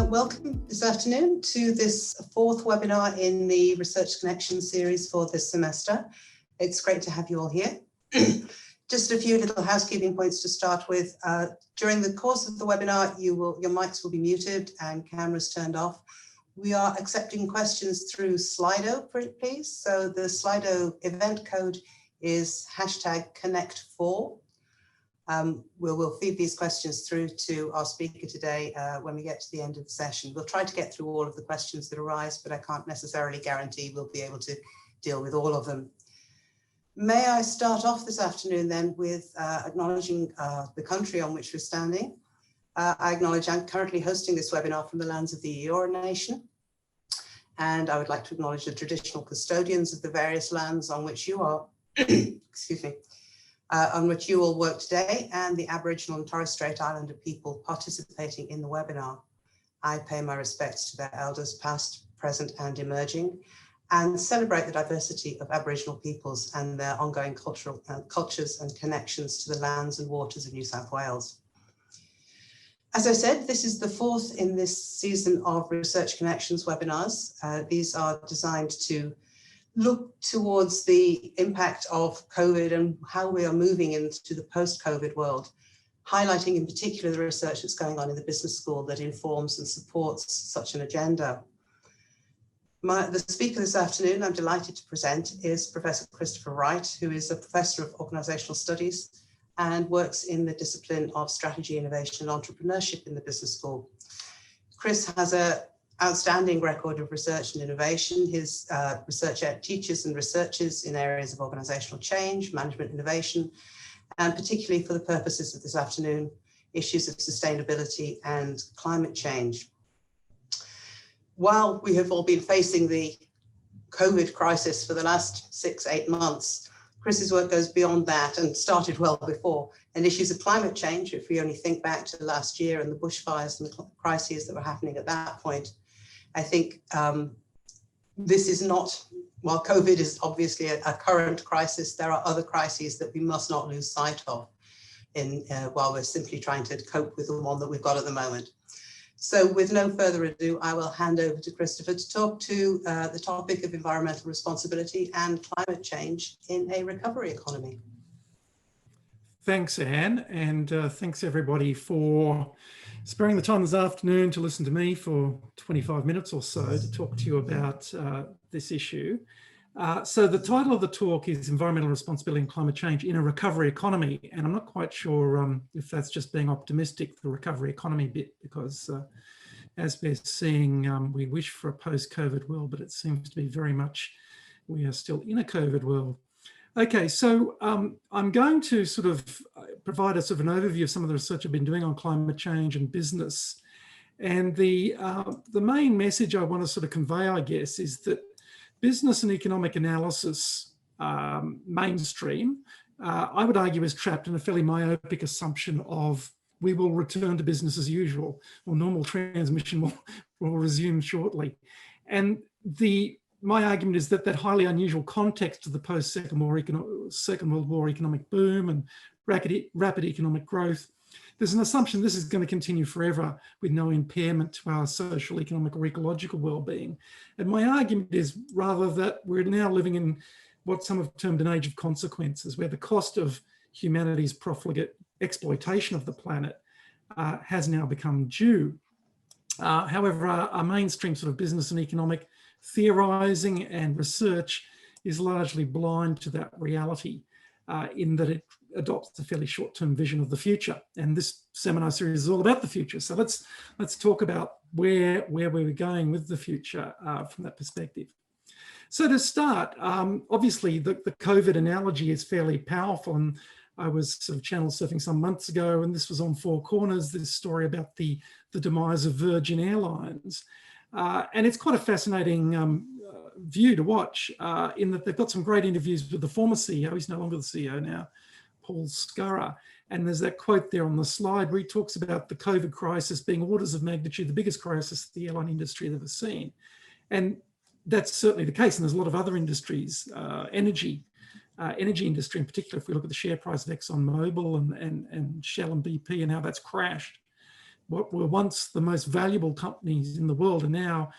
Welcome this afternoon to this fourth webinar in the Research Connections series for this semester. It's great to have you all here. Just a few little housekeeping points to start with. During the course of the webinar, your mics will be muted and cameras turned off. We are accepting questions through Slido, please. So the Slido event code is #Connect4. We'll feed these questions through to our speaker today when we get to the end of the session. We'll try to get through all of the questions that arise, but I can't necessarily guarantee we'll be able to deal with all of them. May I start off this afternoon then with acknowledging the country on which we're standing. I acknowledge I'm currently hosting this webinar from the lands of the Eora Nation, and I would like to acknowledge the traditional custodians of the various lands on which you are, excuse me, on which you all work today, and the Aboriginal and Torres Strait Islander people participating in the webinar. I pay my respects to their elders past, present and emerging, and celebrate the diversity of Aboriginal peoples and their ongoing cultures and connections to the lands and waters of New South Wales. As I said, this is the fourth in this season of Research Connections webinars. These are designed to look towards the impact of COVID and how we are moving into the post-COVID world, highlighting in particular the research that's going on in the business school that informs and supports such an agenda. The speaker this afternoon, I'm delighted to present, is Professor Christopher Wright, who is a professor of organisational studies and works in the discipline of strategy, innovation and entrepreneurship in the business school. Chris has an outstanding record of research and innovation. His research teaches and researches in areas of organisational change, management innovation, and particularly for the purposes of this afternoon, issues of sustainability and climate change. While we have all been facing the COVID crisis for the last 6-8 months, Chris's work goes beyond that and started well before. And issues of climate change, if we only think back to last year and the bushfires and the crises that were happening at that point, I think this is not, while COVID is obviously a current crisis, there are other crises that we must not lose sight of while we're simply trying to cope with the one that we've got at the moment. So with no further ado, I will hand over to Christopher to talk to the topic of environmental responsibility and climate change in a recovery economy. Thanks, Anne, and thanks everybody for sparing the time this afternoon to listen to me for 25 minutes or so to talk to you about this issue. So the title of the talk is Environmental Responsibility and Climate Change in a Recovery Economy, and I'm not quite sure if that's just being optimistic, the recovery economy bit, because as we're seeing, we wish for a post-COVID world, but it seems to be very much, we are still in a COVID world. Okay, so I'm going to sort of provide a sort of an overview of some of the research I've been doing on climate change and business. And the main message I want to sort of convey, I guess, is that business and economic analysis mainstream, I would argue, is trapped in a fairly myopic assumption of we will return to business as usual, or normal transmission will resume shortly. And my argument is that highly unusual context of the post-Second World War economic boom and rapid economic growth, there's an assumption this is going to continue forever with no impairment to our social, economic or ecological well-being. And my argument is rather that we're now living in what some have termed an age of consequences, where the cost of humanity's profligate exploitation of the planet has now become due. However, our mainstream sort of business and economic theorising and research is largely blind to that reality in that it adopts a fairly short-term vision of the future. And this seminar series is all about the future. So let's talk about where we're going with the future from that perspective. So to start, obviously the COVID analogy is fairly powerful, and I was sort of channel surfing some months ago, and this was on Four Corners, this story about the demise of Virgin Airlines. And it's quite a fascinating view to watch in that they've got some great interviews with the former CEO, he's no longer the CEO now, Paul Scurrah. And there's that quote there on the slide where he talks about the COVID crisis being orders of magnitude, the biggest crisis the airline industry has ever seen. And that's certainly the case. And there's a lot of other industries, energy industry in particular, if we look at the share price of ExxonMobil and Shell and BP and how that's crashed. what were once the most valuable companies in the world are now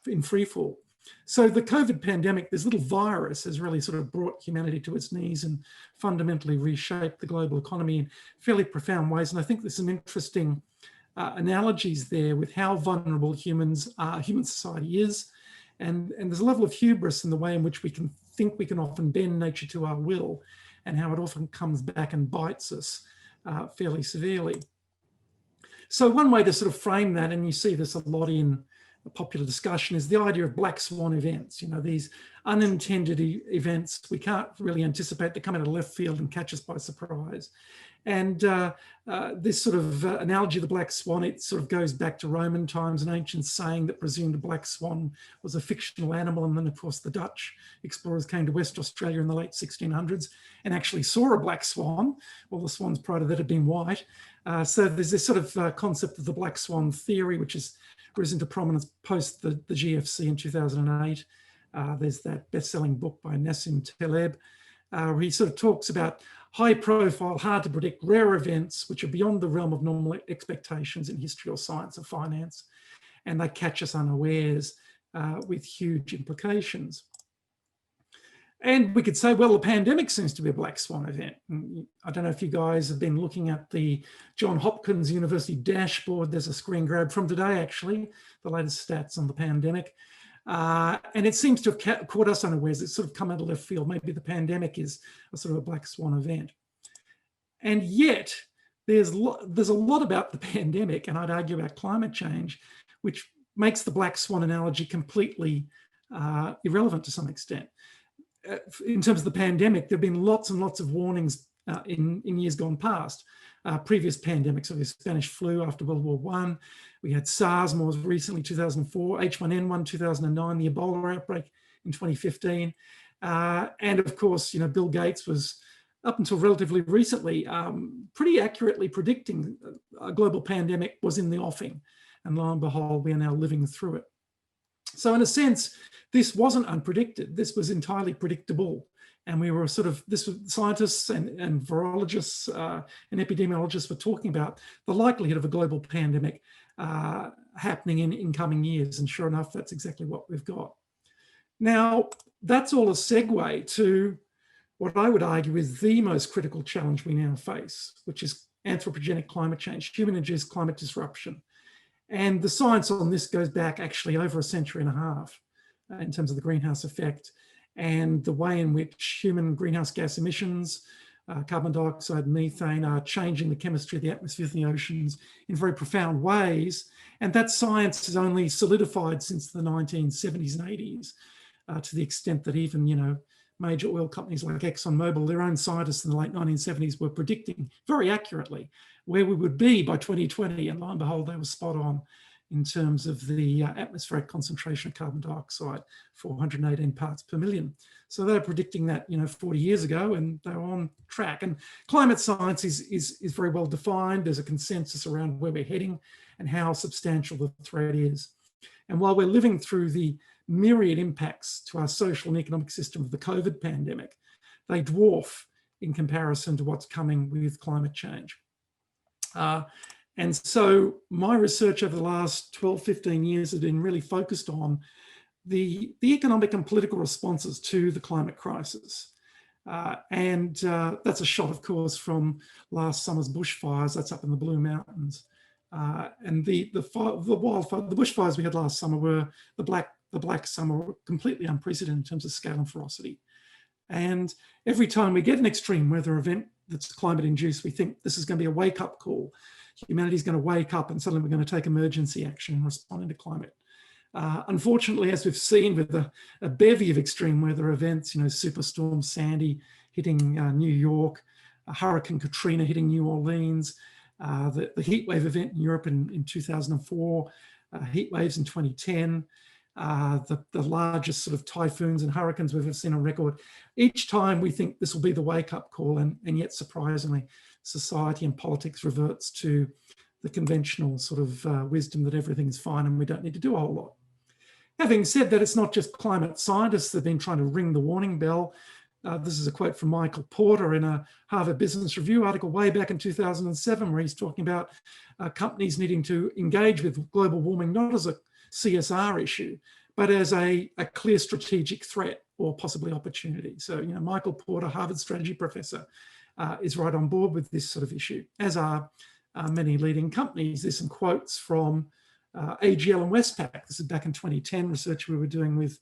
in free fall. So the COVID pandemic, this little virus, has really sort of brought humanity to its knees and fundamentally reshaped the global economy in fairly profound ways. And I think there's some interesting analogies there with how vulnerable human society is. And there's a level of hubris in the way in which we can think we can often bend nature to our will, and how it often comes back and bites us fairly severely. So one way to sort of frame that, and you see this a lot in popular discussion, is the idea of black swan events. You know, these unintended events we can't really anticipate, they come out of left field and catch us by surprise. And this sort of analogy of the black swan, it sort of goes back to Roman times, an ancient saying that presumed a black swan was a fictional animal. And then, of course, the Dutch explorers came to West Australia in the late 1600s and actually saw a black swan. Well, the swans prior to that had been white. So there's this sort of concept of the black swan theory, which has risen to prominence post the GFC in 2008. There's that best-selling book by Nassim Taleb, where he sort of talks about high-profile, hard-to-predict, rare events which are beyond the realm of normal expectations in history or science or finance, and they catch us unawares with huge implications. And we could say, well, the pandemic seems to be a black swan event. I don't know if you guys have been looking at the Johns Hopkins University dashboard. There's a screen grab from today, actually, the latest stats on the pandemic. And it seems to have caught us unawares. It's sort of come out of left field. Maybe the pandemic is a sort of a black swan event. And yet, there's a lot about the pandemic, and I'd argue about climate change, which makes the black swan analogy completely irrelevant to some extent. In terms of the pandemic, there have been lots and lots of warnings in years gone past. Previous pandemics, so the Spanish flu after World War I, we had SARS more recently, 2004, H1N1, 2009, the Ebola outbreak in 2015. And of course, you know, Bill Gates was, up until relatively recently, pretty accurately predicting a global pandemic was in the offing. And lo and behold, we are now living through it. So in a sense, this wasn't unpredicted. This was entirely predictable. And we were sort of, this was scientists and virologists and epidemiologists were talking about the likelihood of a global pandemic happening in coming years. And sure enough, that's exactly what we've got. Now, that's all a segue to what I would argue is the most critical challenge we now face, which is anthropogenic climate change, human-induced climate disruption. And the science on this goes back actually over a century and a half in terms of the greenhouse effect and the way in which human greenhouse gas emissions, carbon dioxide, methane are changing the chemistry of the atmosphere and the oceans in very profound ways. And that science has only solidified since the 1970s and 80s to the extent that even, you know, major oil companies like ExxonMobil, their own scientists in the late 1970s were predicting very accurately where we would be by 2020. And lo and behold, they were spot on in terms of the atmospheric concentration of carbon dioxide, 418 parts per million. So they were predicting that, you know, 40 years ago, and they were on track. And climate science is very well defined. There's a consensus around where we're heading and how substantial the threat is. And while we're living through the myriad impacts to our social and economic system of the COVID pandemic, they dwarf in comparison to what's coming with climate change. And so my research over the last 12, 15 years has been really focused on the economic and political responses to the climate crisis. And that's a shot, of course, from last summer's bushfires. That's up in the Blue Mountains. And the bushfires we had last summer were the Black Summer, were completely unprecedented in terms of scale and ferocity. And every time we get an extreme weather event that's climate induced, we think this is going to be a wake-up call. Humanity's going to wake up and suddenly we're going to take emergency action in responding to climate. Unfortunately, as we've seen with a bevy of extreme weather events, you know, Superstorm Sandy hitting New York, Hurricane Katrina hitting New Orleans, the heat wave event in Europe in 2004, heat waves in 2010, the largest sort of typhoons and hurricanes we've ever seen on record. Each time we think this will be the wake-up call, and yet surprisingly, society and politics reverts to the conventional sort of wisdom that everything is fine and we don't need to do a whole lot. Having said that, it's not just climate scientists that have been trying to ring the warning bell. This is a quote from Michael Porter in a Harvard Business Review article way back in 2007, where he's talking about companies needing to engage with global warming not as a CSR issue, but as a clear strategic threat or possibly opportunity. So, you know, Michael Porter, Harvard strategy professor, is right on board with this sort of issue, as are many leading companies. There's some quotes from AGL and Westpac. This is back in 2010, research we were doing with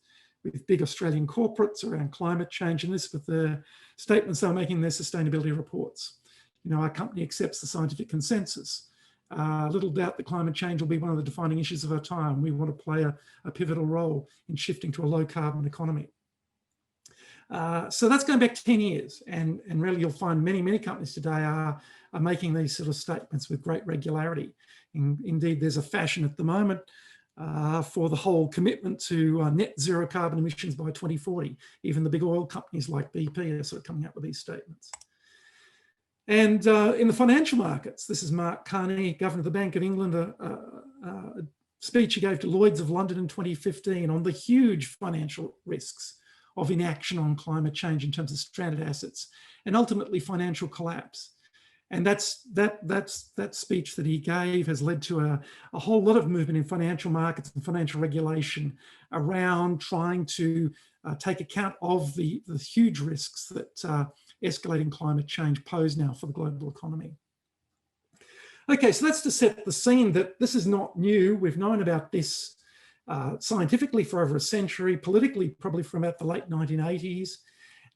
big Australian corporates around climate change, and this with the statements they were making in their sustainability reports. You know, our company accepts the scientific consensus. Little doubt that climate change will be one of the defining issues of our time. We want to play a pivotal role in shifting to a low carbon economy. So that's going back 10 years. And really you'll find many companies today are making these sort of statements with great regularity. Indeed, there's a fashion at the moment for the whole commitment to net zero carbon emissions by 2040. Even the big oil companies like BP are sort of coming up with these statements. And in the financial markets, this is Mark Carney, Governor of the Bank of England, a speech he gave to Lloyd's of London in 2015 on the huge financial risks of inaction on climate change in terms of stranded assets and ultimately financial collapse. And that speech that he gave has led to a whole lot of movement in financial markets and financial regulation around trying to take account of the huge risks that escalating climate change pose now for the global economy. Okay, so that's to set the scene that this is not new. We've known about this scientifically for over a century, politically probably from about the late 1980s,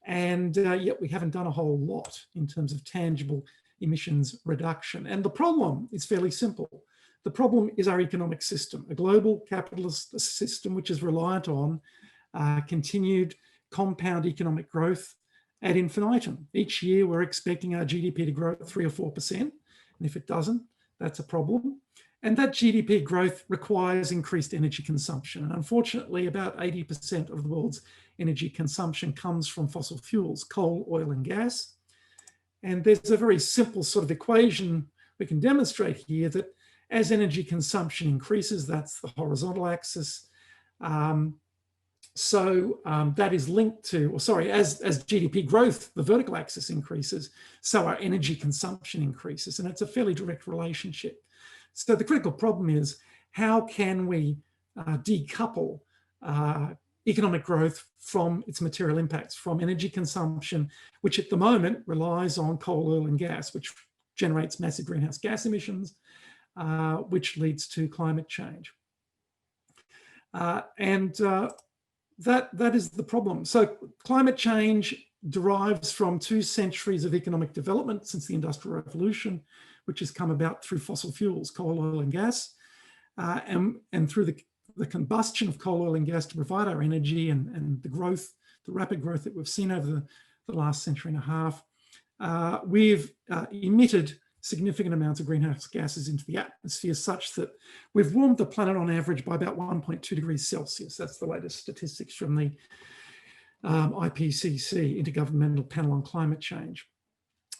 and yet we haven't done a whole lot in terms of tangible emissions reduction. And the problem is fairly simple. The problem is our economic system, a global capitalist system which is reliant on continued compound economic growth ad infinitum. Each year we're expecting our GDP to grow at 3 or 4%, and if it doesn't, that's a problem. And that GDP growth requires increased energy consumption. And unfortunately, about 80% of the world's energy consumption comes from fossil fuels, coal, oil, and gas. And there's a very simple sort of equation we can demonstrate here that as energy consumption increases, that's the horizontal axis. That is linked to, or sorry, as GDP growth, the vertical axis increases, so our energy consumption increases. And it's a fairly direct relationship. So the critical problem is, how can we decouple economic growth from its material impacts, from energy consumption, which at the moment relies on coal, oil, and gas, which generates massive greenhouse gas emissions, which leads to climate change. That is the problem. So climate change derives from 2 centuries of economic development since the Industrial Revolution, which has come about through fossil fuels, coal, oil, and gas, and through the combustion of coal, oil, and gas to provide our energy and the growth, the rapid growth that we've seen over the last century and a half. We've emitted significant amounts of greenhouse gases into the atmosphere, such that we've warmed the planet on average by about 1.2 degrees Celsius. That's the latest statistics from the IPCC, Intergovernmental Panel on Climate Change.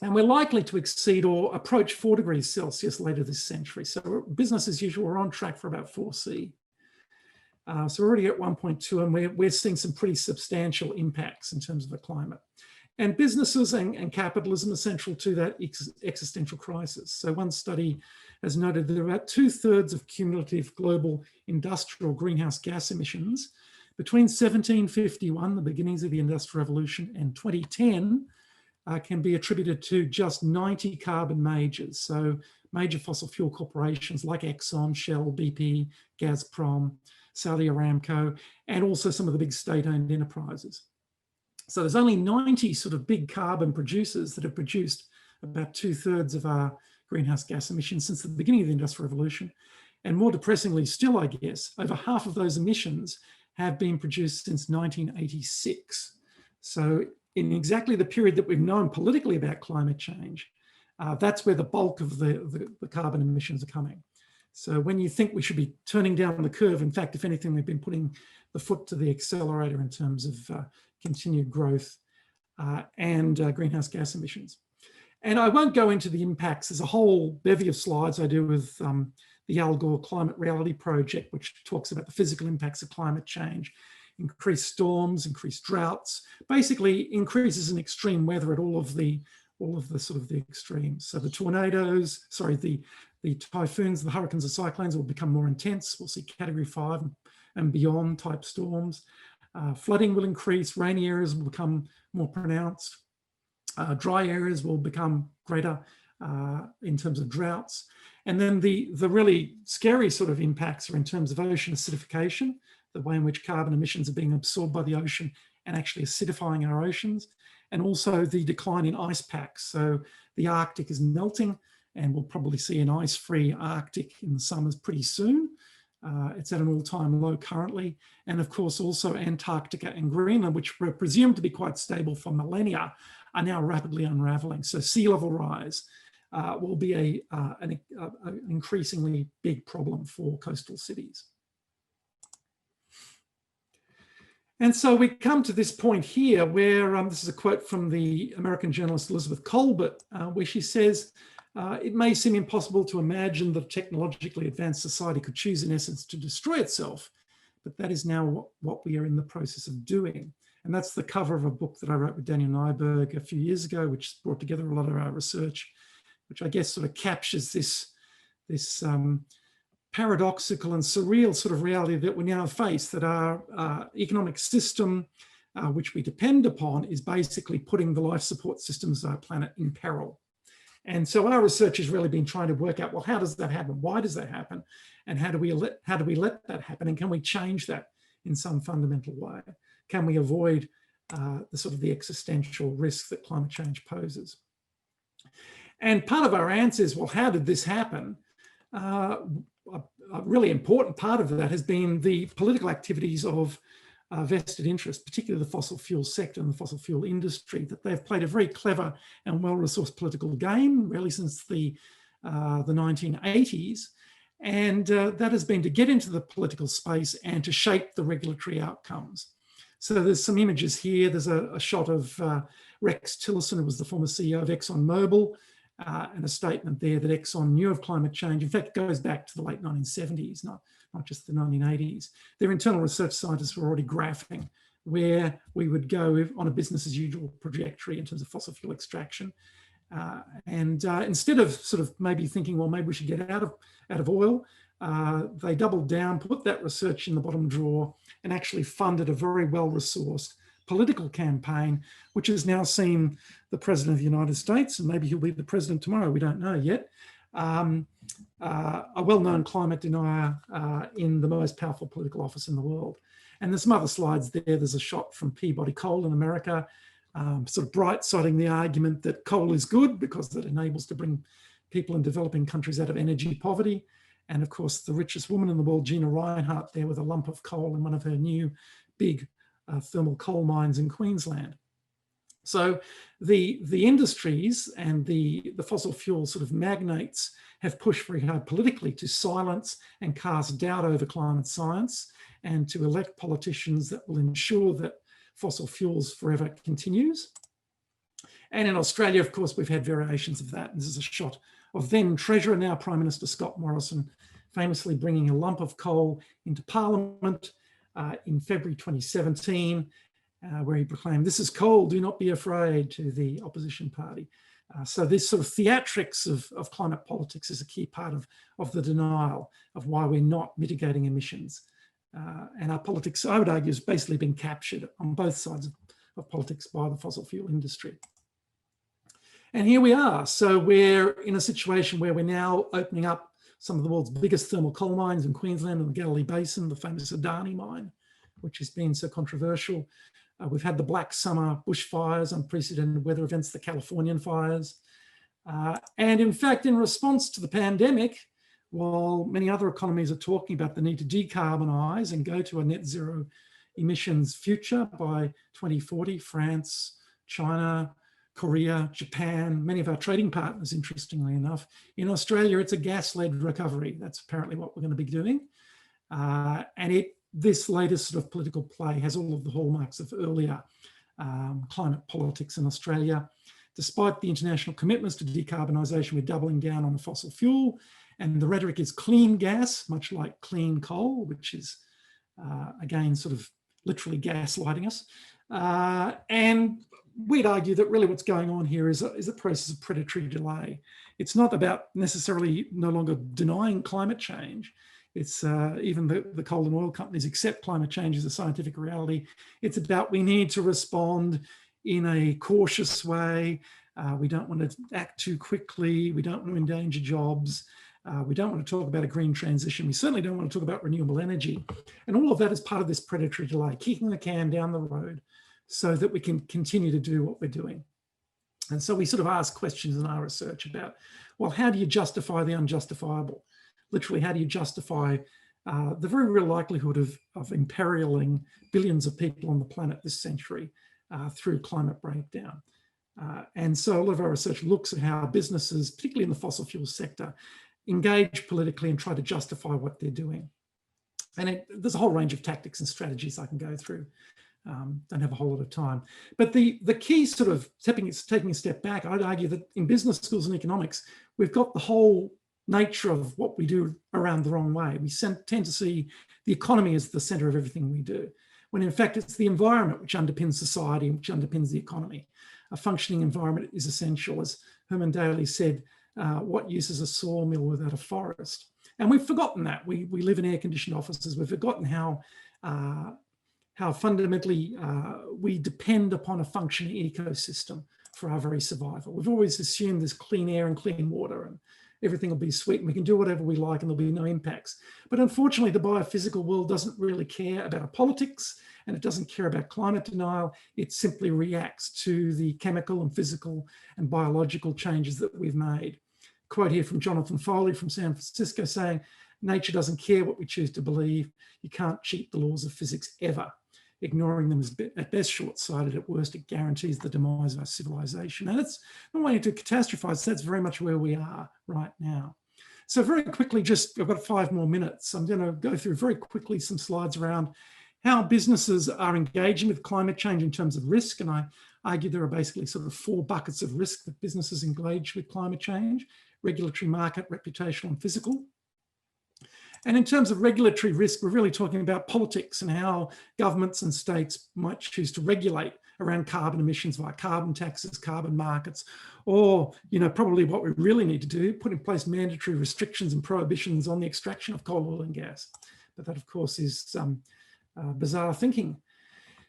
And we're likely to exceed or approach 4 degrees Celsius later this century. So business as usual, we're on track for about 4C. So we're already at 1.2, and we're seeing some pretty substantial impacts in terms of the climate. And businesses and capitalism are central to that existential crisis. So one study has noted that about 2/3 of cumulative global industrial greenhouse gas emissions between 1751, the beginnings of the Industrial Revolution, and 2010 can be attributed to just 90 carbon majors. So major fossil fuel corporations like Exxon, Shell, BP, Gazprom, Saudi Aramco, and also some of the big state-owned enterprises. So there's only 90 sort of big carbon producers that have produced about 2/3 of our greenhouse gas emissions since the beginning of the Industrial Revolution. And more depressingly still, I guess, over half of those emissions have been produced since 1986. So in exactly the period that we've known politically about climate change, that's where the bulk of the carbon emissions are coming. So when you think we should be turning down the curve, in fact, if anything, we've been putting the foot to the accelerator in terms of continued growth and greenhouse gas emissions. And I won't go into the impacts. There's a whole bevy of slides I do with the Al Gore Climate Reality Project, which talks about the physical impacts of climate change increased storms, increased droughts, basically increases in extreme weather at all of the sort of the extremes. So the tornadoes, sorry, the typhoons, the hurricanes and cyclones will become more intense. We'll see category 5 and beyond type storms. Flooding will increase, rainy areas will become more pronounced. Dry areas will become greater in terms of droughts. And then the really scary sort of impacts are in terms of ocean acidification, the way in which carbon emissions are being absorbed by the ocean and actually acidifying our oceans, and also the decline in ice packs. So the Arctic is melting, and we'll probably see an ice-free Arctic in the summers pretty soon. It's at an all-time low currently. And of course, also Antarctica and Greenland, which were presumed to be quite stable for millennia, are now rapidly unraveling. So sea level rise will be an increasingly big problem for coastal cities. And so we come to this point here where, this is a quote from the American journalist Elizabeth Kolbert, where she says, it may seem impossible to imagine that a technologically advanced society could choose in essence to destroy itself, but that is now what we are in the process of doing. And that's the cover of a book that I wrote with Daniel Nyberg a few years ago, which brought together a lot of our research, which I guess sort of captures this paradoxical and surreal sort of reality that we now face, that our economic system, which we depend upon, is basically putting the life support systems of our planet in peril. And so our research has really been trying to work out, well, how does that happen? Why does that happen? And how do we let that happen? And can we change that in some fundamental way? Can we avoid the existential risk that climate change poses? And part of our answer is, well, how did this happen? A really important part of that has been the political activities of vested interests, particularly the fossil fuel sector and the fossil fuel industry, that they've played a very clever and well-resourced political game, really since the 1980s. And that has been to get into the political space and to shape the regulatory outcomes. So there's some images here. There's a shot of Rex Tillerson, who was the former CEO of ExxonMobil, and a statement there that Exxon knew of climate change. In fact, it goes back to the late 1970s, not just the 1980s. Their internal research scientists were already graphing where we would go on a business as usual trajectory in terms of fossil fuel extraction. Instead of sort of maybe thinking, well, maybe we should get out of oil, they doubled down, put that research in the bottom drawer, and actually funded a very well-resourced political campaign, which has now seen the President of the United States, and maybe he'll be the President tomorrow, we don't know yet, a well-known climate denier in the most powerful political office in the world. And there's some other slides there. There's a shot from Peabody Coal in America, sort of bright-siding the argument that coal is good because it enables to bring people in developing countries out of energy poverty. And of course, the richest woman in the world, Gina Rinehart, there with a lump of coal in one of her new big thermal coal mines in Queensland. So the industries and the fossil fuel sort of magnates have pushed very hard politically to silence and cast doubt over climate science and to elect politicians that will ensure that fossil fuels forever continues. And in Australia, of course, we've had variations of that. And this is a shot of then Treasurer, now Prime Minister Scott Morrison, famously bringing a lump of coal into Parliament in February 2017, where he proclaimed, "This is coal, do not be afraid," to the opposition party. So this sort of theatrics of climate politics is a key part of the denial of why we're not mitigating emissions. And our politics, I would argue, has basically been captured on both sides of politics by the fossil fuel industry. And here we are. So we're in a situation where we're now opening up some of the world's biggest thermal coal mines in Queensland and the Galilee Basin, the famous Adani mine, which has been so controversial. We've had the Black Summer bushfires, unprecedented weather events, the Californian fires. And in fact, in response to the pandemic, while many other economies are talking about the need to decarbonise and go to a net zero emissions future by 2040, France, China, Korea, Japan, many of our trading partners, interestingly enough. In Australia, it's a gas-led recovery. That's apparently what we're going to be doing. And this latest sort of political play has all of the hallmarks of earlier climate politics in Australia. Despite the international commitments to decarbonisation, we're doubling down on the fossil fuel. And the rhetoric is clean gas, much like clean coal, which is, again, sort of literally gaslighting us. And we'd argue that really what's going on here is a process of predatory delay. It's not about necessarily no longer denying climate change. It's even the coal and oil companies accept climate change as a scientific reality. It's about we need to respond in a cautious way. We don't want to act too quickly. We don't want to endanger jobs. We don't want to talk about a green transition. We certainly don't want to talk about renewable energy. And all of that is part of this predatory delay, kicking the can down the road so that we can continue to do what we're doing. And so we sort of ask questions in our research about, well, how do you justify the unjustifiable? Literally, how do you justify the very real likelihood of imperiling billions of people on the planet this century through climate breakdown? And so a lot of our research looks at how businesses, particularly in the fossil fuel sector, engage politically and try to justify what they're doing. And there's a whole range of tactics and strategies I can go through. Don't have a whole lot of time. But the key sort of taking a step back, I'd argue that in business schools and economics, we've got the whole nature of what we do around the wrong way. We tend to see the economy as the center of everything we do, when in fact it's the environment which underpins society, which underpins the economy. A functioning environment is essential. As Herman Daly said, what use is a sawmill without a forest? And we've forgotten that. We live in air-conditioned offices. We've forgotten how fundamentally we depend upon a functioning ecosystem for our very survival. We've always assumed there's clean air and clean water and everything will be sweet and we can do whatever we like and there'll be no impacts. But unfortunately, the biophysical world doesn't really care about our politics and it doesn't care about climate denial. It simply reacts to the chemical and physical and biological changes that we've made. Quote here from Jonathan Foley from San Francisco saying, nature doesn't care what we choose to believe. You can't cheat the laws of physics ever. Ignoring them is at best short-sighted, at worst it guarantees the demise of our civilization. And it's not wanting to catastrophize, that's very much where we are right now. So very quickly, I've got 5 more minutes. I'm going to go through very quickly some slides around how businesses are engaging with climate change in terms of risk. And I argue there are basically sort of 4 buckets of risk that businesses engage with climate change: regulatory, market, reputational, and physical. And in terms of regulatory risk, we're really talking about politics and how governments and states might choose to regulate around carbon emissions via carbon taxes, carbon markets, or, probably what we really need to do, put in place mandatory restrictions and prohibitions on the extraction of coal, oil and gas. But that, of course, is bizarre thinking.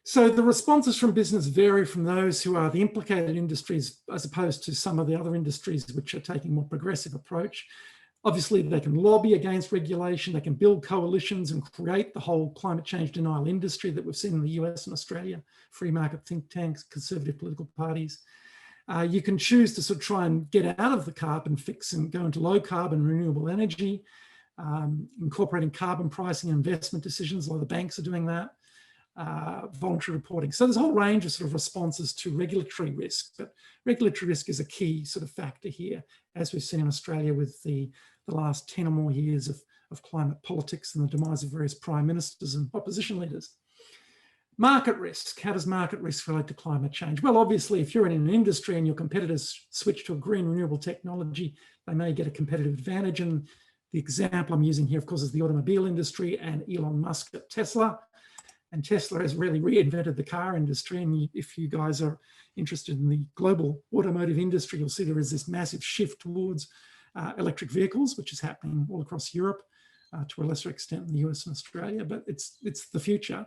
So the responses from business vary from those who are the implicated industries as opposed to some of the other industries which are taking a more progressive approach. Obviously, they can lobby against regulation, they can build coalitions and create the whole climate change denial industry that we've seen in the US and Australia, free market think tanks, conservative political parties. You can choose to sort of try and get out of the carbon fix and go into low carbon renewable energy, incorporating carbon pricing and investment decisions. A lot of the banks are doing that, voluntary reporting. So there's a whole range of sort of responses to regulatory risk, but regulatory risk is a key sort of factor here, as we've seen in Australia with the last 10 or more years of climate politics and the demise of various prime ministers and opposition leaders. Market risk. How does market risk relate to climate change? Well, obviously, if you're in an industry and your competitors switch to a green renewable technology, they may get a competitive advantage. And the example I'm using here, of course, is the automobile industry and Elon Musk at Tesla. And Tesla has really reinvented the car industry. And if you guys are interested in the global automotive industry, you'll see there is this massive shift towards electric vehicles, which is happening all across Europe, to a lesser extent in the US and Australia, but it's the future.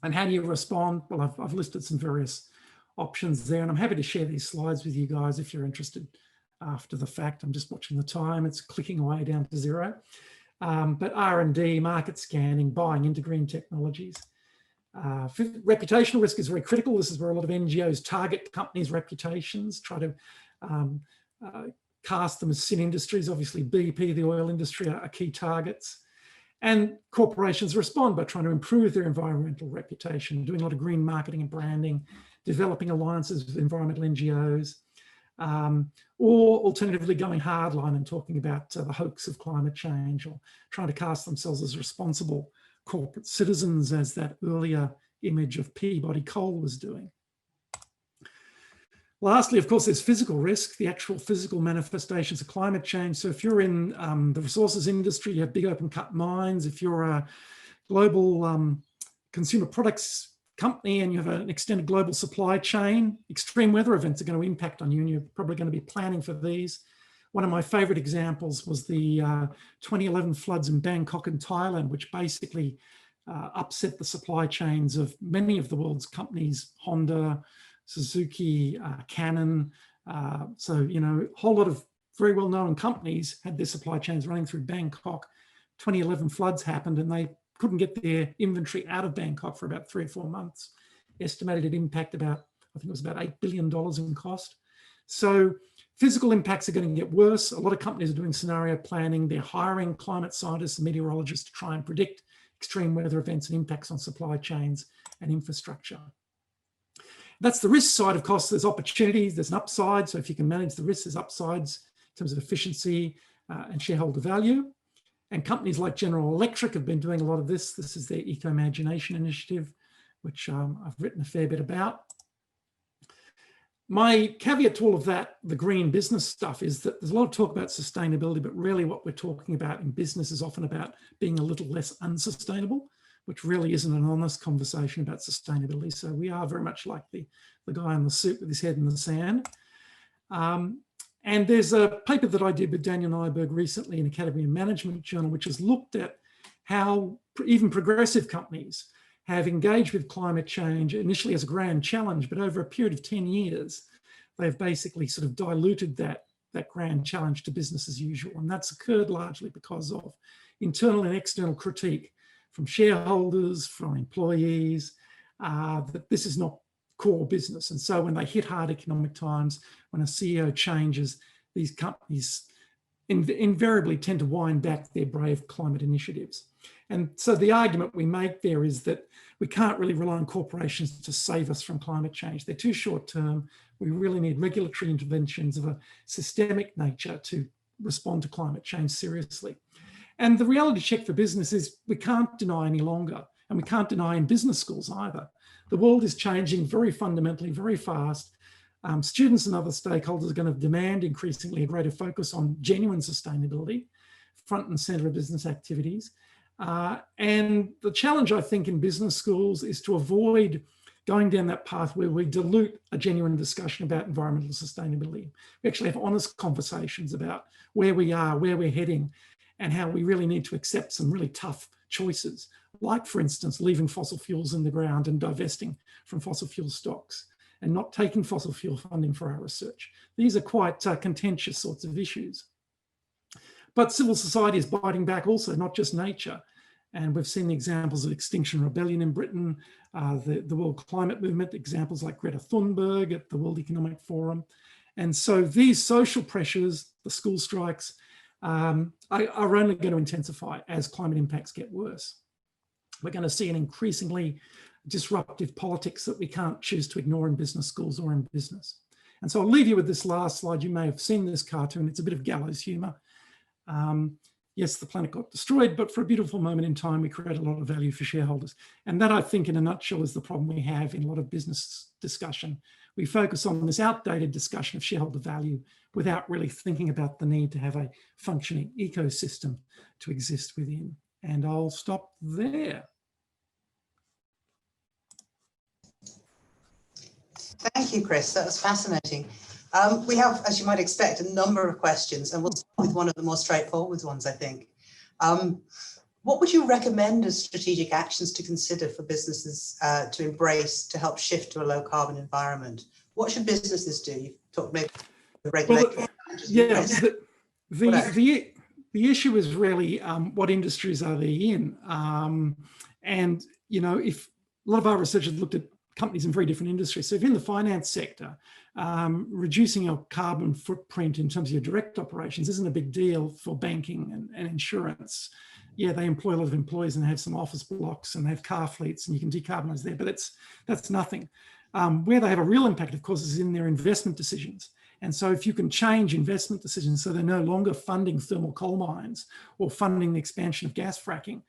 And how do you respond? Well, I've listed some various options there, and I'm happy to share these slides with you guys if you're interested after the fact. I'm just watching the time, it's clicking away down to 0. But R&D, market scanning, buying into green technologies. Reputational risk is very critical. This is where a lot of NGOs target companies' reputations, try to cast them as sin industries. Obviously, BP, the oil industry, are key targets. And corporations respond by trying to improve their environmental reputation, doing a lot of green marketing and branding, developing alliances with environmental NGOs, or alternatively going hardline and talking about the hoax of climate change, or trying to cast themselves as responsible corporate citizens, as that earlier image of Peabody Coal was doing. Lastly, of course, there's physical risk, the actual physical manifestations of climate change. So if you're in the resources industry, you have big open cut mines. If you're a global consumer products company and you have an extended global supply chain, extreme weather events are going to impact on you, and you're probably going to be planning for these. One of my favorite examples was the 2011 floods in Bangkok and Thailand, which basically upset the supply chains of many of the world's companies, Honda, Suzuki, Canon. So, you know, a whole lot of very well-known companies had their supply chains running through Bangkok. 2011 floods happened and they couldn't get their inventory out of Bangkok for about 3 or 4 months. Estimated impact about, I think it was about $8 billion in cost. So physical impacts are going to get worse. A lot of companies are doing scenario planning. They're hiring climate scientists and meteorologists to try and predict extreme weather events and impacts on supply chains and infrastructure. That's the risk side of costs. There's opportunities, there's an upside. So if you can manage the risks, there's upsides in terms of efficiency and shareholder value. And companies like General Electric have been doing a lot of this. This is their Eco-Imagination initiative, which I've written a fair bit about. My caveat to all of that, the green business stuff, is that there's a lot of talk about sustainability, but really what we're talking about in business is often about being a little less unsustainable, which really isn't an honest conversation about sustainability. So we are very much like the guy in the suit with his head in the sand. And there's a paper that I did with Daniel Nyberg recently in Academy of Management Journal, which has looked at how even progressive companies have engaged with climate change initially as a grand challenge, but over a period of 10 years, they've basically sort of diluted that grand challenge to business as usual. And that's occurred largely because of internal and external critique from shareholders, from employees, that this is not core business. And so when they hit hard economic times, when a CEO changes, these companies invariably tend to wind back their brave climate initiatives. And so the argument we make there is that we can't really rely on corporations to save us from climate change. They're too short term. We really need regulatory interventions of a systemic nature to respond to climate change seriously. And the reality check for business is we can't deny any longer, and we can't deny in business schools either. The world is changing very fundamentally, very fast. Students and other stakeholders are going to demand increasingly a greater focus on genuine sustainability, front and center of business activities. And the challenge, I think, in business schools is to avoid going down that path where we dilute a genuine discussion about environmental sustainability. We actually have honest conversations about where we are, where we're heading, and how we really need to accept some really tough choices, like, for instance, leaving fossil fuels in the ground and divesting from fossil fuel stocks and not taking fossil fuel funding for our research. These are quite contentious sorts of issues. But civil society is biting back also, not just nature. And we've seen the examples of Extinction Rebellion in Britain, the World Climate Movement, examples like Greta Thunberg at the World Economic Forum. And so these social pressures, the school strikes, are only going to intensify as climate impacts get worse. We're going to see an increasingly disruptive politics that we can't choose to ignore in business schools or in business. And so I'll leave you with this last slide. You may have seen this cartoon. It's a bit of Gallows humour. Yes, the planet got destroyed, but for a beautiful moment in time, we created a lot of value for shareholders. And that, I think, in a nutshell, is the problem we have in a lot of business discussion. We focus on this outdated discussion of shareholder value without really thinking about the need to have a functioning ecosystem to exist within. And I'll stop there. Thank you, Chris. That was fascinating. We have, as you might expect, a number of questions, and we'll start with one of the more straightforward ones, I think. What would you recommend as strategic actions to consider for businesses to embrace to help shift to a low carbon environment? What should businesses do? You've talked maybe the regulatory. Yes, the issue is really what industries are they in? And, you know, if a lot of our research has looked at companies in very different industries. So if you're in the finance sector, reducing your carbon footprint in terms of your direct operations isn't a big deal for banking and insurance. Yeah, they employ a lot of employees and they have some office blocks and they have car fleets and you can decarbonize there, but that's nothing. Where they have a real impact, of course, is in their investment decisions. And so if you can change investment decisions so they're no longer funding thermal coal mines or funding the expansion of gas fracking,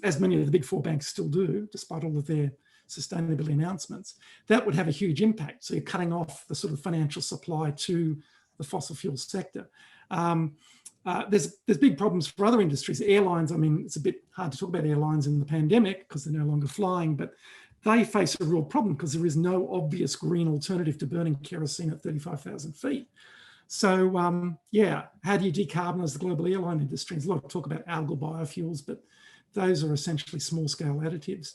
as many of the big four banks still do, despite all of their sustainability announcements, that would have a huge impact. So you're cutting off the sort of financial supply to the fossil fuel sector. There's big problems for other industries. Airlines, I mean, it's a bit hard to talk about airlines in the pandemic because they're no longer flying, but they face a real problem because there is no obvious green alternative to burning kerosene at 35,000 feet. So yeah, how do you decarbonise the global airline industry? There's a lot of talk about algal biofuels, but those are essentially small-scale additives.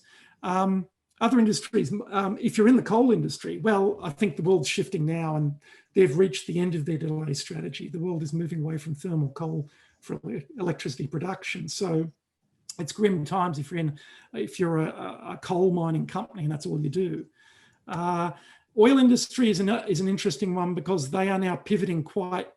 Other industries, if you're in the coal industry, well, I think the world's shifting now and they've reached the end of their delay strategy. The world is moving away from thermal coal for electricity production. So it's grim times if you're a coal mining company and that's all you do. Oil industry is an interesting one because they are now pivoting quite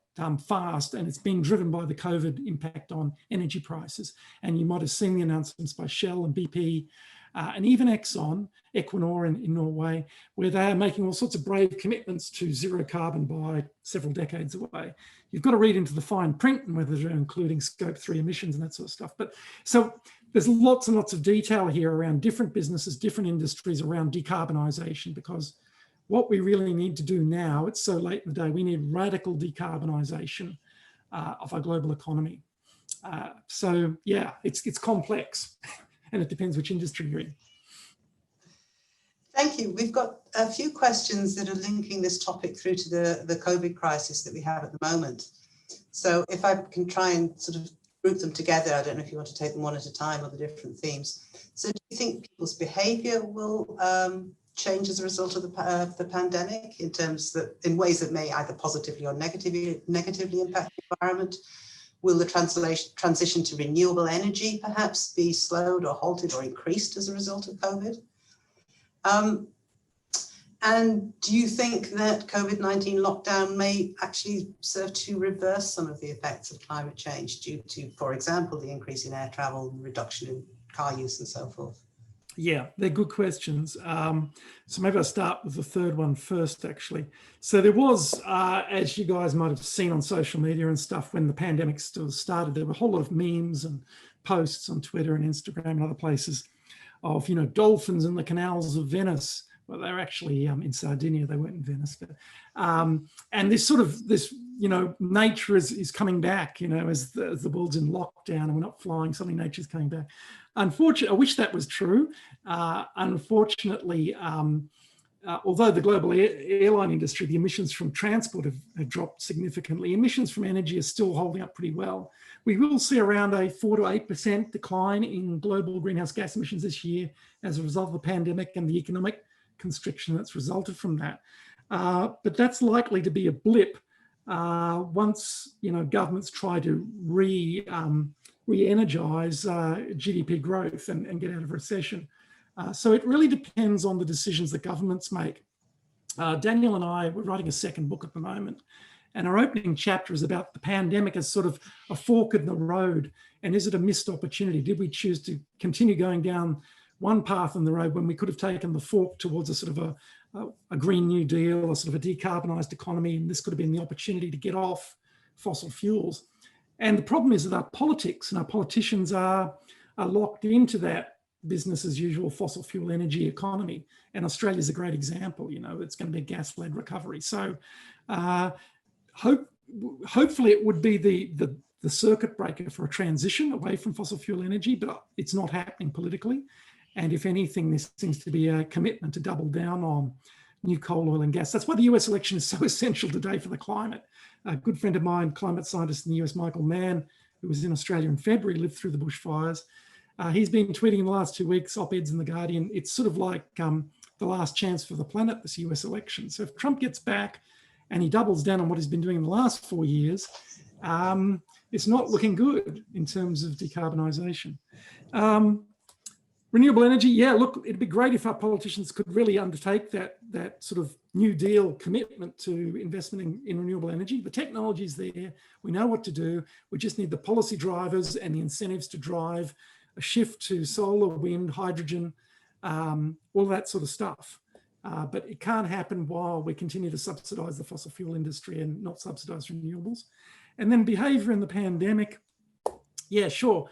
fast, and it's been driven by the COVID impact on energy prices. And you might have seen the announcements by Shell and BP and even Equinor in Norway, where they are making all sorts of brave commitments to zero carbon by several decades away. You've got to read into the fine print and whether they're including scope 3 emissions and that sort of stuff. But so there's lots and lots of detail here around different businesses, different industries around decarbonisation, because what we really need to do now, it's so late in the day, we need radical decarbonisation of our global economy. So yeah, it's complex and it depends which industry you're in. Thank you. We've got a few questions that are linking this topic through to the COVID crisis that we have at the moment. So if I can try and sort of group them together, I don't know if you want to take them one at a time or the different themes. So do you think people's behaviour will change as a result of the pandemic in ways that may either positively or negatively impact the environment? Will the transition to renewable energy perhaps be slowed or halted or increased as a result of COVID? And do you think that COVID-19 lockdown may actually serve to reverse some of the effects of climate change due to, for example, the increase in air travel, reduction in car use and so forth? Yeah, they're good questions. So maybe I'll start with the third one first, actually. So there was, as you guys might have seen on social media and stuff, when the pandemic still started, there were a whole lot of memes and posts on Twitter and Instagram and other places of, dolphins in the canals of Venice. Well, they're actually in Sardinia, they weren't in Venice. But, and this nature is coming back, as the world's in lockdown and we're not flying, suddenly nature's coming back. Unfortunately, I wish that was true. Unfortunately, although the global airline industry, the emissions from transport have dropped significantly, emissions from energy are still holding up pretty well. We will see around a 4 to 8% decline in global greenhouse gas emissions this year as a result of the pandemic and the economic constriction that's resulted from that. But that's likely to be a blip once governments try to re-energize GDP growth and get out of recession. So it really depends on the decisions that governments make. Daniel and I, we're writing a second book at the moment, and our opening chapter is about the pandemic as sort of a fork in the road. And is it a missed opportunity? Did we choose to continue going down one path in the road when we could have taken the fork towards a sort of a Green New Deal, a sort of a decarbonised economy, and this could have been the opportunity to get off fossil fuels? And the problem is that our politics and our politicians are locked into that business as usual fossil fuel energy economy. And Australia's a great example, it's going to be a gas-led recovery. So hopefully it would be the circuit breaker for a transition away from fossil fuel energy, but it's not happening politically. And if anything, there seems to be a commitment to double down on new coal, oil and gas. That's why the US election is so essential today for the climate. A good friend of mine, climate scientist in the US, Michael Mann, who was in Australia in February, lived through the bushfires. He's been tweeting in the last 2 weeks, op-eds in The Guardian. It's sort of like the last chance for the planet, this US election. So if Trump gets back and he doubles down on what he's been doing in the last 4 years, it's not looking good in terms of decarbonisation. Renewable energy, yeah, look, it'd be great if our politicians could really undertake that sort of New Deal commitment to investment in renewable energy. The technology's there, we know what to do, we just need the policy drivers and the incentives to drive a shift to solar, wind, hydrogen, all that sort of stuff. But it can't happen while we continue to subsidise the fossil fuel industry and not subsidise renewables. And then behaviour in the pandemic, yeah, sure.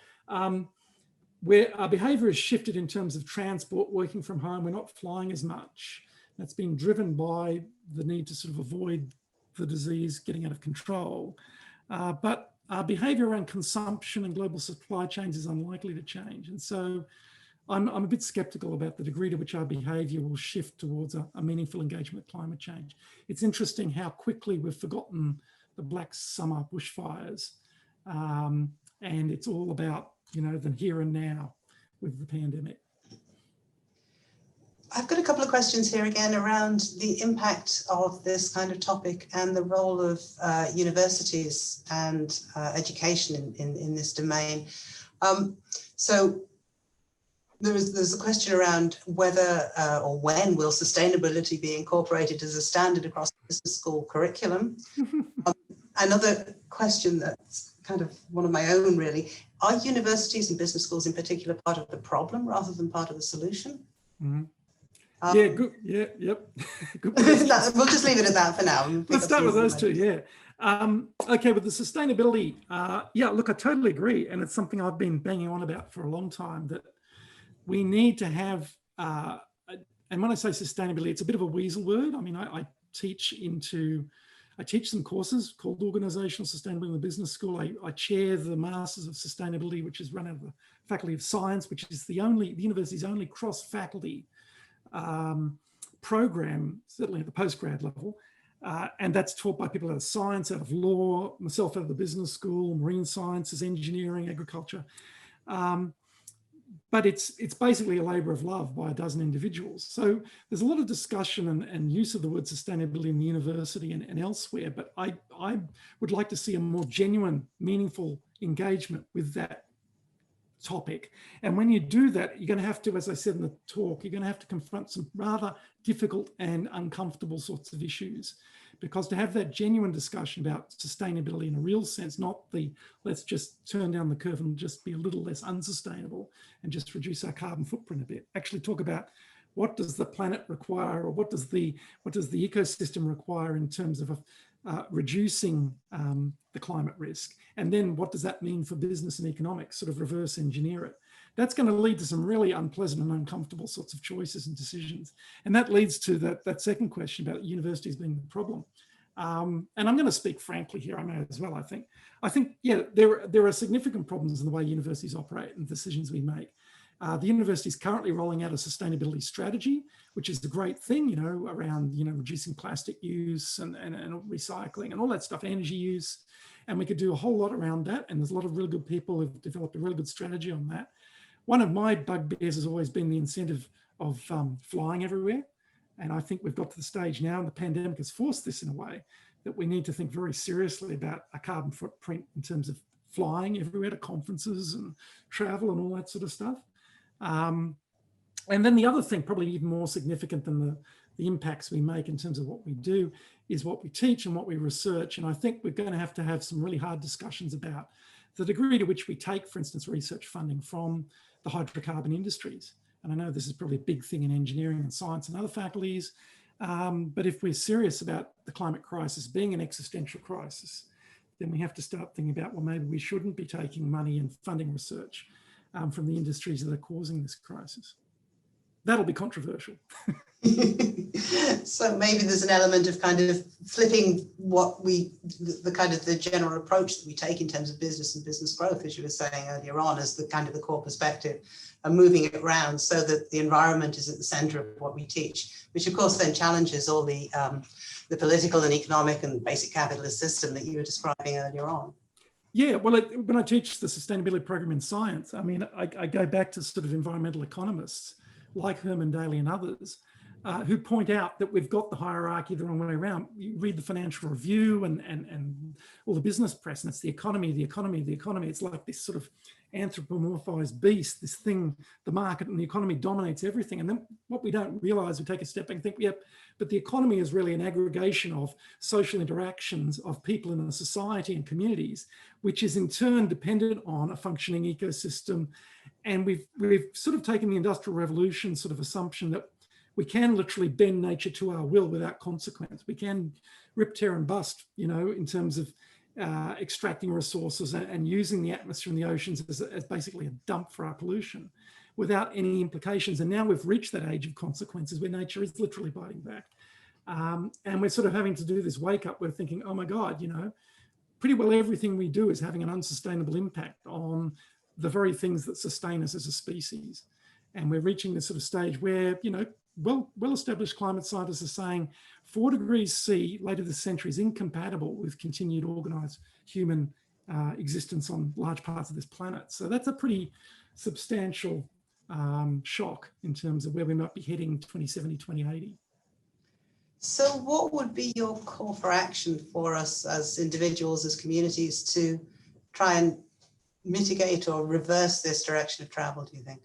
Where our behaviour has shifted in terms of transport, working from home, we're not flying as much. That's been driven by the need to sort of avoid the disease getting out of control. but our behaviour around consumption and global supply chains is unlikely to change. And so I'm a bit sceptical about the degree to which our behaviour will shift towards a meaningful engagement with climate change. It's interesting how quickly we've forgotten the Black Summer bushfires, and it's all about, you know, the here and now with the pandemic. I've got a couple of questions here again around the impact of this kind of topic and the role of universities and education in this domain. So there's a question around whether or when will sustainability be incorporated as a standard across the business school curriculum. Another question that's kind of one of my own really, are universities and business schools in particular part of the problem rather than part of the solution? Mm-hmm. Yeah, good. Yeah, yep. Good. We'll just leave it at that for now. Let's start with those two, yeah. Okay, with the sustainability, yeah, look, I totally agree. And it's something I've been banging on about for a long time, that we need to have, and when I say sustainability, it's a bit of a weasel word. I mean, I teach some courses called Organisational Sustainability in the Business School. I chair the Masters of Sustainability, which is run out of the Faculty of Science, which is the university's only cross-faculty program, certainly at the postgrad level. And that's taught by people out of science, out of law, myself out of the business school, marine sciences, engineering, agriculture. But it's basically a labour of love by a dozen individuals. So there's a lot of discussion and use of the word sustainability in the university and elsewhere, but I would like to see a more genuine, meaningful engagement with that topic. And when you do that, you're going to have to, as I said in the talk, you're going to have to confront some rather difficult and uncomfortable sorts of issues. Because to have that genuine discussion about sustainability in a real sense, not the let's just turn down the curve and just be a little less unsustainable and just reduce our carbon footprint a bit, actually talk about what does the planet require, or what does the ecosystem require in terms of reducing the climate risk, and then what does that mean for business and economics, sort of reverse engineer it. That's going to lead to some really unpleasant and uncomfortable sorts of choices and decisions. And that leads to that second question about universities being the problem. And I'm going to speak frankly here, I may as well, I think, yeah, there are significant problems in the way universities operate and decisions we make. The university is currently rolling out a sustainability strategy, which is a great thing, you know, around, you know, reducing plastic use and recycling and all that stuff, energy use. And we could do a whole lot around that. And there's a lot of really good people who've developed a really good strategy on that. One of my bugbears has always been the incentive of flying everywhere. And I think we've got to the stage now, and the pandemic has forced this in a way, that we need to think very seriously about a carbon footprint in terms of flying everywhere to conferences and travel and all that sort of stuff. And then the other thing, probably even more significant than the impacts we make in terms of what we do, is what we teach and what we research. And I think we're going to have some really hard discussions about the degree to which we take, for instance, research funding from the hydrocarbon industries. And I know this is probably a big thing in engineering and science and other faculties, but if we're serious about the climate crisis being an existential crisis, then we have to start thinking about, well, maybe we shouldn't be taking money and funding research from the industries that are causing this crisis. That'll be controversial. So maybe there's an element of kind of flipping the general approach that we take in terms of business and business growth, as you were saying earlier on, as the kind of the core perspective, and moving it around so that the environment is at the center of what we teach, which of course then challenges all the political and economic and basic capitalist system that you were describing earlier on. Yeah, well, when I teach the sustainability program in science, I mean, I go back to sort of environmental economists like Herman Daly and others who point out that we've got the hierarchy the wrong way around. You read the Financial Review and all the business press, and it's the economy, the economy, the economy. It's like this sort of anthropomorphized beast, this thing, the market and the economy dominates everything. And then what we don't realize, we take a step back and think, yep, but the economy is really an aggregation of social interactions of people in a society and communities, which is in turn dependent on a functioning ecosystem. And we've sort of taken the Industrial Revolution sort of assumption that we can literally bend nature to our will without consequence. We can rip, tear and bust, you know, in terms of extracting resources and using the atmosphere and the oceans as basically a dump for our pollution without any implications. And now we've reached that age of consequences where nature is literally biting back. And we're sort of having to do this wake up. We're thinking, oh my God, you know, pretty well everything we do is having an unsustainable impact on the very things that sustain us as a species. And we're reaching this sort of stage where, you know, well-established climate scientists are saying 4 degrees C later this century is incompatible with continued organised human existence on large parts of this planet. So that's a pretty substantial shock in terms of where we might be heading 2070, 2080. So what would be your call for action for us as individuals, as communities, to try and mitigate or reverse this direction of travel, do you think?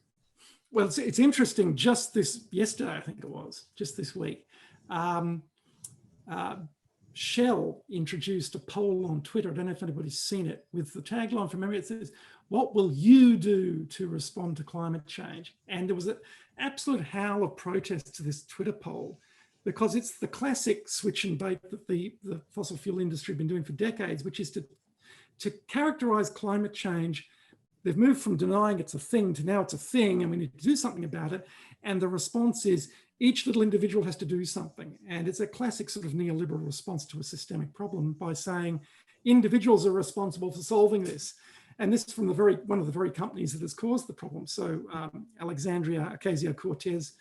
Well, it's interesting, yesterday, I think it was, just this week, Shell introduced a poll on Twitter. I don't know if anybody's seen it, with the tagline from memory. It says, "What will you do to respond to climate change?" And there was an absolute howl of protest to this Twitter poll, because it's the classic switch and bait that the fossil fuel industry have been doing for decades, which is to characterize climate change. They've moved from denying it's a thing to now it's a thing and we need to do something about it. And the response is each little individual has to do something. And it's a classic sort of neoliberal response to a systemic problem by saying individuals are responsible for solving this. And this is from one of the very companies that has caused the problem. So Alexandria Ocasio-Cortez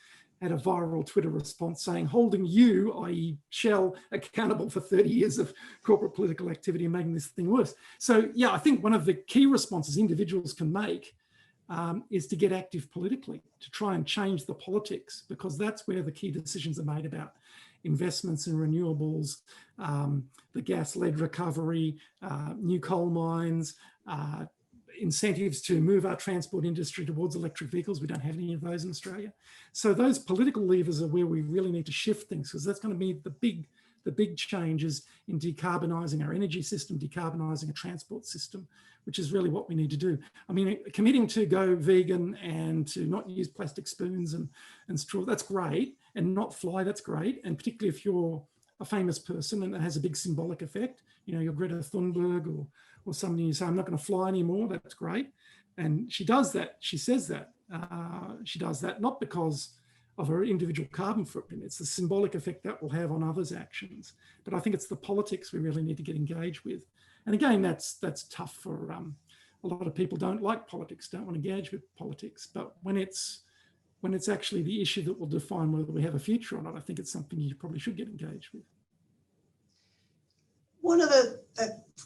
had a viral Twitter response saying, holding you, i.e. Shell, accountable for 30 years of corporate political activity and making this thing worse. So yeah, I think one of the key responses individuals can make is to get active politically, to try and change the politics, because that's where the key decisions are made about investments in renewables, the gas-led recovery, new coal mines, incentives to move our transport industry towards electric vehicles. We don't have any of those in Australia. So those political levers are where we really need to shift things, because that's going to be the big changes in decarbonising our energy system, decarbonising a transport system, which is really what we need to do. I mean, committing to go vegan and to not use plastic spoons and straw, that's great, and not fly, that's great. And particularly if you're a famous person and it has a big symbolic effect, you know, you're Greta Thunberg or somebody, you say, I'm not going to fly anymore, that's great. And she does that, she says that. She does that not because of her individual carbon footprint, it's the symbolic effect that will have on others' actions. But I think it's the politics we really need to get engaged with. And again, that's tough for a lot of people don't like politics, don't want to engage with politics. But when it's actually the issue that will define whether we have a future or not, I think it's something you probably should get engaged with. One of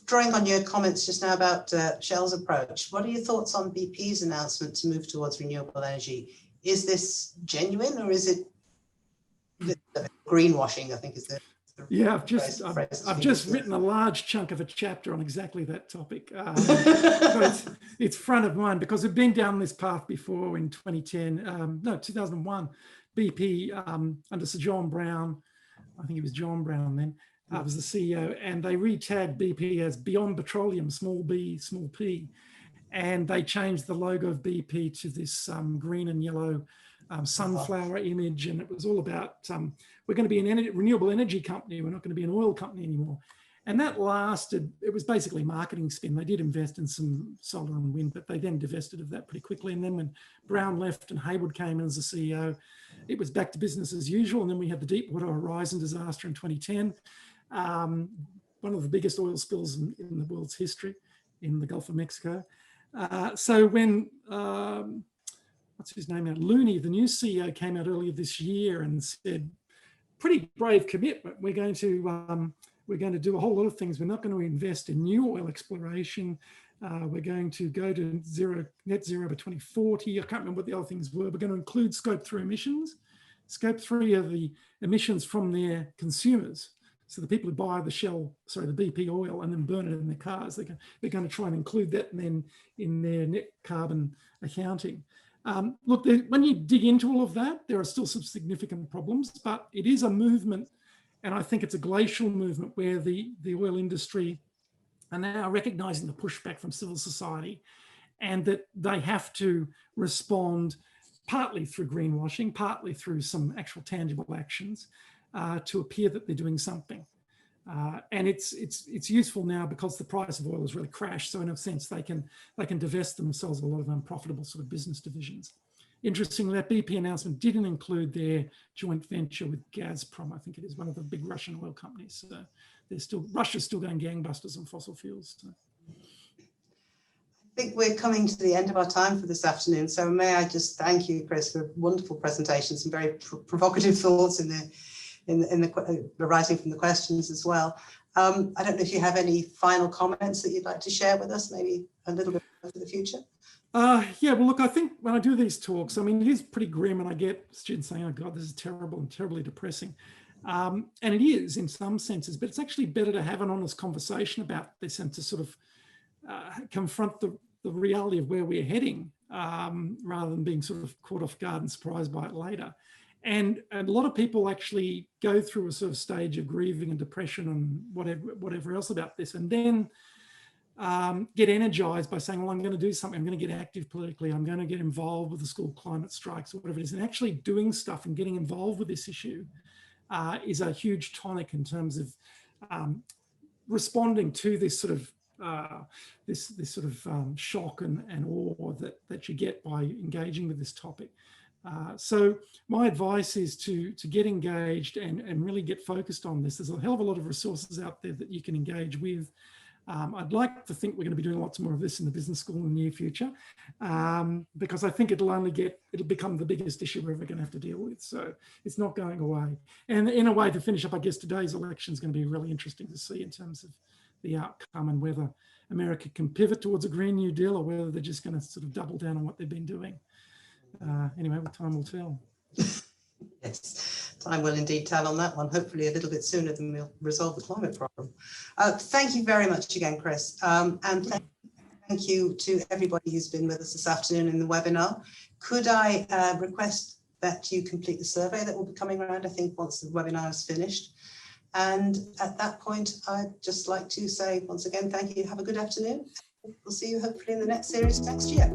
drawing on your comments just now about Shell's approach, what are your thoughts on BP's announcement to move towards renewable energy? Is this genuine, or is it greenwashing, I think is the yeah, I've just written a large chunk of a chapter on exactly that topic. It's front of mind because we've been down this path before in 2001. BP under Sir John Brown, I think it was John Brown then, was the CEO, and they re-tagged BP as Beyond Petroleum, small b, small p. And they changed the logo of BP to this green and yellow sunflower image. And it was all about, we're going to be an renewable energy company. We're not going to be an oil company anymore. And that lasted, it was basically marketing spin. They did invest in some solar and wind, but they then divested of that pretty quickly. And then when Brown left and Haywood came in as the CEO, it was back to business as usual. And then we had the Deepwater Horizon disaster in 2010. One of the biggest oil spills in the world's history in the Gulf of Mexico. So when, what's his name now, Looney, the new CEO, came out earlier this year and said, pretty brave commitment. We're going to do a whole lot of things. We're not going to invest in new oil exploration. We're going to go to net zero by 2040. I can't remember what the other things were. We're going to include Scope 3 emissions. Scope 3 are the emissions from their consumers. So the people who buy the BP oil and then burn it in their cars, they're going to try and include that then in their net carbon accounting. Look, when you dig into all of that, there are still some significant problems, but it is a movement, and I think it's a glacial movement where the oil industry are now recognising the pushback from civil society, and that they have to respond partly through greenwashing, partly through some actual tangible actions, to appear that they're doing something. And it's useful now because the price of oil has really crashed. So in a sense, they can divest themselves of a lot of unprofitable sort of business divisions. Interestingly, that BP announcement didn't include their joint venture with Gazprom. I think it is one of the big Russian oil companies. So Russia's still going gangbusters on fossil fuels. So. I think we're coming to the end of our time for this afternoon. So may I just thank you, Chris, for wonderful presentations and very provocative thoughts in the arising from the questions as well. I don't know if you have any final comments that you'd like to share with us, maybe a little bit for the future. Yeah, well, look, I think when I do these talks, I mean, it is pretty grim, and I get students saying, oh God, this is terrible and terribly depressing. And it is in some senses, but it's actually better to have an honest conversation about this and to sort of confront the reality of where we're heading, rather than being sort of caught off guard and surprised by it later. And a lot of people actually go through a sort of stage of grieving and depression and whatever else about this, and then get energized by saying, well, I'm going to do something. I'm going to get active politically. I'm going to get involved with the school climate strikes or whatever it is. And actually doing stuff and getting involved with this issue is a huge tonic in terms of responding to this sort of shock and awe that you get by engaging with this topic. So my advice is to get engaged and really get focused on this. There's a hell of a lot of resources out there that you can engage with. I'd like to think we're going to be doing lots more of this in the business school in the near future, because I think it'll become the biggest issue we're ever going to have to deal with. So it's not going away. And in a way, to finish up, I guess today's election is going to be really interesting to see in terms of the outcome and whether America can pivot towards a Green New Deal or whether they're just going to sort of double down on what they've been doing. Anyway, time will tell. Yes, time will indeed tell on that one, hopefully a little bit sooner than we'll resolve the climate problem. Thank you very much again, Chris. And thank you to everybody who's been with us this afternoon in the webinar. Could I request that you complete the survey that will be coming around, I think, once the webinar is finished. And at that point, I'd just like to say once again, thank you. Have a good afternoon. We'll see you hopefully in the next series next year.